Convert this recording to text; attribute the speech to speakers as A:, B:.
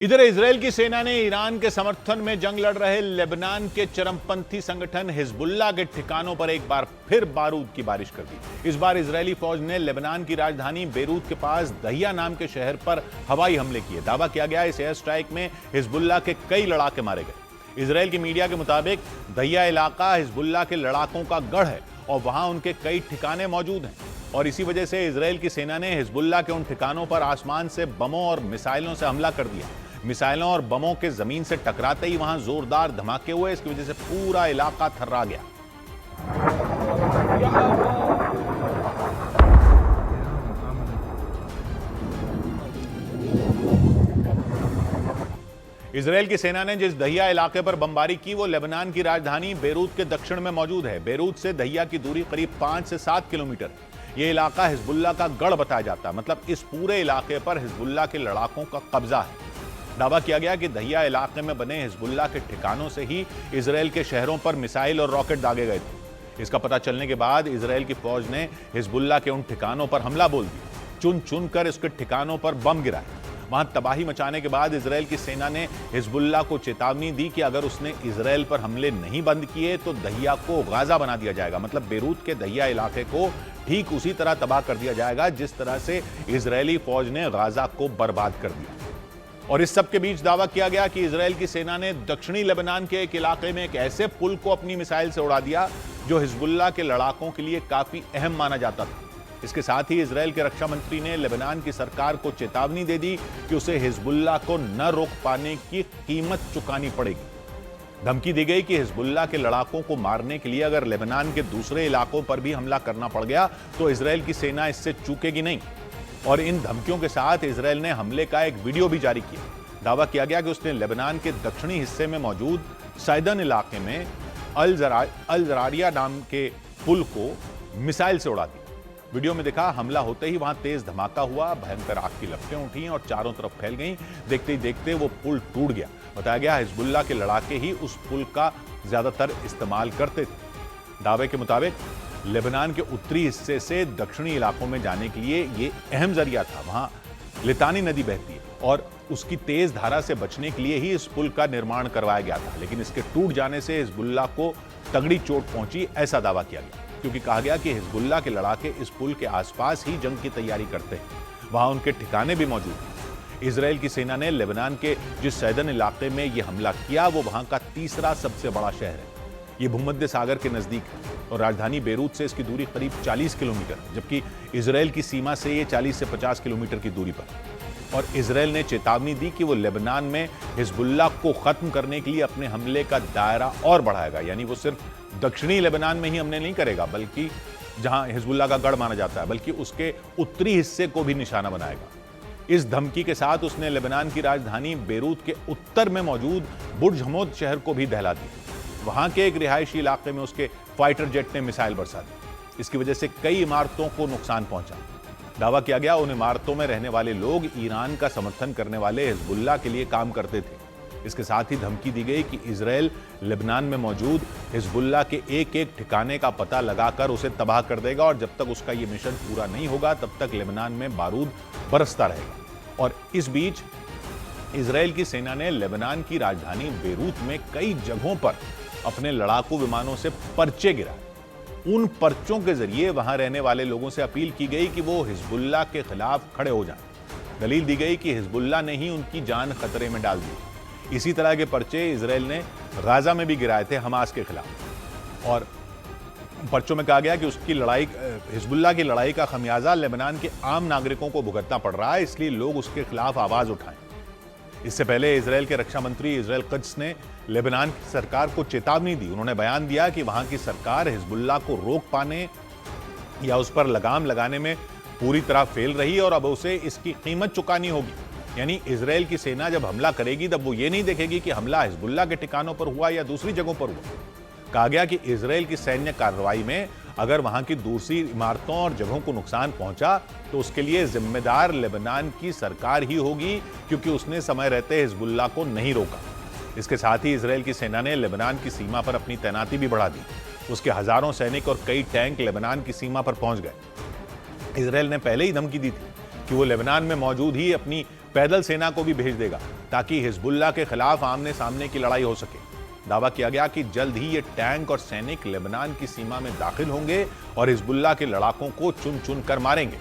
A: इधर इजरायल की सेना ने ईरान के समर्थन में जंग लड़ रहे लेबनान के चरमपंथी संगठन हिजबुल्लाह के ठिकानों पर एक बार फिर बारूद की बारिश कर दी। इस बार इजरायली फौज ने लेबनान की राजधानी बेरूत के पास दहिया नाम के शहर पर हवाई हमले किए। दावा किया गया इस एयर स्ट्राइक में हिजबुल्लाह के कई लड़ाके मारे गए। इजरायल की मीडिया के मुताबिक दहिया इलाका हिजबुल्लाह के लड़ाकों का गढ़ है और वहां उनके कई ठिकाने मौजूद हैं और इसी वजह से इजरायल की सेना ने हिजबुल्लाह के उन ठिकानों पर आसमान से बमों और मिसाइलों से हमला कर दिया। मिसाइलों और बमों के जमीन से टकराते ही वहां जोरदार धमाके हुए। इसकी वजह से पूरा इलाका थर्रा गया। इजरायल की सेना ने जिस दहिया इलाके पर बमबारी की वो लेबनान की राजधानी बेरूत के दक्षिण में मौजूद है। बेरूत से दहिया की दूरी करीब 5 से 7 किलोमीटर। यह इलाका हिजबुल्लाह का गढ़ बताया जाता है, मतलब इस पूरे इलाके पर हिजबुल्लाह के लड़ाकों का कब्जा है। दावा किया गया कि दहिया इलाके में बने हिजबुल्लाह के ठिकानों से ही इजरायल के शहरों पर मिसाइल और रॉकेट दागे गए थे। इसका पता चलने के बाद इजरायल की फौज ने हिजबुल्लाह के उन ठिकानों पर हमला बोल दिया। चुन चुन कर उसके ठिकानों पर बम गिराए। वहां तबाही मचाने के बाद इजरायल की सेना ने हिजबुल्लाह को चेतावनी दी कि अगर उसने इजरायल पर हमले नहीं बंद किए तो दहिया को गाजा बना दिया जाएगा, मतलब बेरूत के दहिया इलाके को ठीक उसी तरह तबाह कर दिया जाएगा जिस तरह से इजरायली फौज ने गाजा को बर्बाद कर दिया। और इस सब के बीच दावा किया गया कि इजरायल की सेना ने दक्षिणी लेबनान के एक इलाके में एक ऐसे पुल को अपनी मिसाइल से उड़ा दिया जो हिजबुल्लाह के लड़ाकों के लिए काफी अहम माना जाता था। इसके साथ ही इजरायल के रक्षा मंत्री ने लेबनान की सरकार को चेतावनी दे दी कि उसे हिजबुल्लाह को न रोक पाने की कीमत चुकानी पड़ेगी। धमकी दी गई कि हिजबुल्लाह के लड़ाकों को मारने के लिए अगर लेबनान के दूसरे इलाकों पर भी हमला करना पड़ गया तो इजरायल की सेना इससे चूकेगी नहीं। और इन धमकियों के साथ इजरायल ने हमले का एक वीडियो भी जारी किया। दावा किया गया कि उसने लेबनान के दक्षिणी हिस्से में मौजूद सैदन इलाके में अल जरारिया नाम के पुल को मिसाइल से उड़ा दिया। वीडियो में दिखा हमला होते ही वहां तेज धमाका हुआ, भयंकर आग की लपटें उठी और चारों तरफ फैल गईं। देखते ही देखते वो पुल टूट गया। बताया गया हिजबुल्लाह के लड़ाके ही उस पुल का ज्यादातर इस्तेमाल करते थे। दावे के मुताबिक लेबनान के उत्तरी हिस्से से दक्षिणी इलाकों में जाने के लिए ये अहम जरिया था। वहां लितानी नदी बहती है और उसकी तेज धारा से बचने के लिए ही इस पुल का निर्माण करवाया गया था, लेकिन इसके टूट जाने से हिजबुल्लाह को तगड़ी चोट पहुंची, ऐसा दावा किया गया। क्योंकि कहा गया कि हिजबुल्लाह के लड़ाके इस पुल के आसपास ही जंग की तैयारी करते हैं। वहां उनके ठिकाने भी मौजूद हैं। इजरायल की सेना ने लेबनान के जिस सैदन इलाके में यह हमला किया वो वहां का तीसरा सबसे बड़ा शहर है। ये भूमध्य सागर के नजदीक है और राजधानी बेरूत से इसकी दूरी करीब 40 किलोमीटर, जबकि इजरायल की सीमा से ये 40 से 50 किलोमीटर की दूरी पर। और इजरायल ने चेतावनी दी कि वो लेबनान में हिजबुल्लाह को खत्म करने के लिए अपने हमले का दायरा और बढ़ाएगा, यानी वो सिर्फ दक्षिणी लेबनान में ही हमले नहीं करेगा बल्कि जहां हिजबुल्लाह का गढ़ माना जाता है, बल्कि उसके उत्तरी हिस्से को भी निशाना बनाएगा। इस धमकी के साथ उसने लेबनान की राजधानी बेरूत के उत्तर में मौजूद बुर्ज हमोद शहर को भी दहला दिया। वहां के एक रिहायशी इलाके में उसके फाइटर जेट ने मिसाइल बरसा दी। इसकी वजह से कई इमारतों को नुकसान पहुंचा। दावा किया गया उन इमारतों में रहने वाले लोग ईरान का समर्थन करने वाले हिजबुल्लाह के लिए काम करते थे। इसके साथ ही धमकी दी गई कि इजरायल लेबनान में मौजूद हिजबुल्लाह के एक एक ठिकाने का पता लगाकर उसे तबाह कर देगा और जब तक उसका यह मिशन पूरा नहीं होगा तब तक लेबनान में बारूद बरसता रहेगा। और इस बीच इजरायल की सेना ने लेबनान की राजधानी बेरूत में कई जगहों पर अपने लड़ाकू विमानों से पर्चे गिराए। उन पर्चों के जरिए वहां रहने वाले लोगों से अपील की गई कि वो हिजबुल्लाह के खिलाफ खड़े हो जाएं। दलील दी गई कि हिजबुल्लाह ने ही उनकी जान खतरे में डाल दी। इसी तरह के पर्चे इजरायल ने गाजा में भी गिराए थे हमास के खिलाफ। और पर्चों में कहा गया कि उसकी लड़ाई, हिजबुल्लाह की लड़ाई का खमियाजा लेबनान के आम नागरिकों को भुगतना पड़ रहा है, इसलिए लोग उसके खिलाफ आवाज उठाएं। इससे पहले इजरायल के रक्षा मंत्री इजरायल कद्स ने लेबनान की सरकार को चेतावनी दी। उन्होंने बयान दिया कि वहां की सरकार हिजबुल्लाह को रोक पाने या उस पर लगाम लगाने में पूरी तरह फेल रही और अब उसे इसकी कीमत चुकानी होगी। यानी इजरायल की सेना जब हमला करेगी तब वो ये नहीं देखेगी कि हमला हिजबुल्लाह के ठिकानों पर हुआ या दूसरी जगहों पर हुआ। कहा गया कि इजरायल की सैन्य कार्रवाई में अगर वहां की दूसरी इमारतों और जगहों को नुकसान पहुंचा तो उसके लिए जिम्मेदार लेबनान की सरकार ही होगी, क्योंकि उसने समय रहते हिजबुल्लाह को नहीं रोका। इसके साथ ही इजरायल की सेना ने लेबनान की सीमा पर अपनी तैनाती भी बढ़ा दी। उसके हजारों सैनिक और कई टैंक लेबनान की सीमा पर पहुंच गए। इजरायल ने पहले ही धमकी दी थी कि वो लेबनान में मौजूद ही अपनी पैदल सेना को भी भेज देगा ताकि हिजबुल्लाह के खिलाफ आमने सामने की लड़ाई हो सके। दावा किया गया कि जल्द ही ये टैंक और सैनिक लेबनान की सीमा में दाखिल होंगे और हिजबुल्लाह के लड़ाकों को चुन चुन कर मारेंगे।